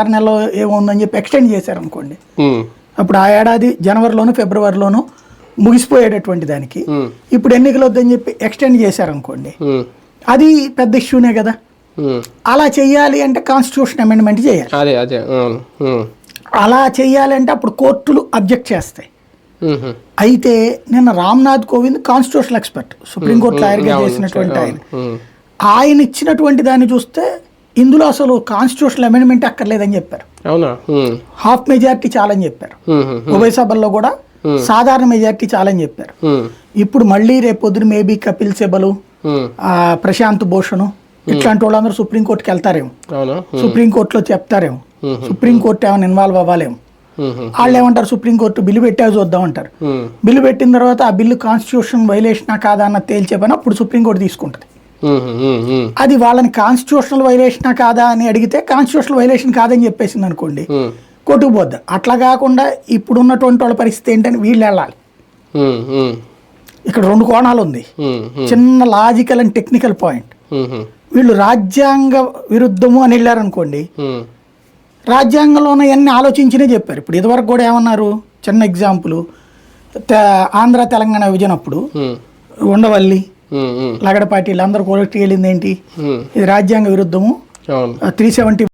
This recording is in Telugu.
6 నెలలు ఏముందని చెప్పి ఎక్స్టెండ్ చేశారనుకోండి, అప్పుడు ఆ ఏడాది జనవరిలోనూ ఫిబ్రవరిలోనూ ముగిసిపోయేటటువంటి దానికి ఇప్పుడు ఎన్నికలు వద్దని చెప్పి ఎక్స్టెండ్ చేశారనుకోండి, అది పెద్ద ఇష్యూనే కదా. అలా చెయ్యాలి అంటే కాన్స్టిట్యూషన్ అమెండ్మెంట్ చేయాలి. అలా చెయ్యాలంటే అప్పుడు కోర్టులు అబ్జెక్ట్ చేస్తాయి. అయితే నిన్న రామ్నాథ్ కోవింద్ కాన్స్టిట్యూషనల్ ఎక్స్పర్ట్, సుప్రీంకోర్టు లాయర్గా చేసినటువంటి ఆయన ఇచ్చినటువంటి దాన్ని చూస్తే ఇందులో అసలు కాన్స్టిట్యూషనల్ అమెండ్మెంట్ అక్కర్లేదని చెప్పారు. హాఫ్ మెజారిటీ చాలని చెప్పారు. ఉభయ సభల్లో కూడా సాధారణ మెజారిటీ చాలని చెప్పారు. ఇప్పుడు మళ్ళీ రేపు పొద్దున మేబీ కపిల్ సిబల్, ప్రశాంత్ భూషణ్ ఇట్లాంటి వాళ్ళందరూ సుప్రీంకోర్టుకి వెళ్తారేమో, సుప్రీంకోర్టులో చెప్తారేమో, సుప్రీంకోర్టు ఏమైనా ఇన్వాల్వ్ అవ్వాలేమో. వాళ్ళు ఏమంటారు, సుప్రీంకోర్టు బిల్లు పెట్టా చూద్దాం అంటారు. బిల్లు పెట్టిన తర్వాత ఆ బిల్లు కాన్స్టిట్యూషన్ వైలేషనా కాదా అన్న తేల్చే పని అప్పుడు సుప్రీంకోర్టు తీసుకుంటుంది. అది వాళ్ళని కాన్స్టిట్యూషనల్ వైలేషనా కాదా అని అడిగితే కాన్స్టిట్యూషనల్ వైలేషన్ కాదని చెప్పేసింది అనుకోండి, కోర్టుకు పోద్దాం. అట్లా కాకుండా ఇప్పుడు ఉన్నటువంటి వాళ్ళ పరిస్థితి ఏంటని వీళ్ళు వెళ్ళాలి. ఇక్కడ 2 కోణాలు ఉంది. చిన్న లాజికల్ అండ్ టెక్నికల్ పాయింట్. వీళ్ళు రాజ్యాంగ విరుద్ధము అని వెళ్ళారనుకోండి, రాజ్యాంగంలోనే అన్ని ఆలోచించినే చెప్పారు. ఇప్పుడు ఇదివరకు కూడా ఏమన్నారు, చిన్న ఎగ్జాంపుల్, ఆంధ్ర తెలంగాణ విభజన అప్పుడు ఉండవల్లి, లగడపాటి వీళ్ళందరూ కోర్టుకి వెళ్ళింది ఏంటి, ఇది రాజ్యాంగ విరుద్ధము, 370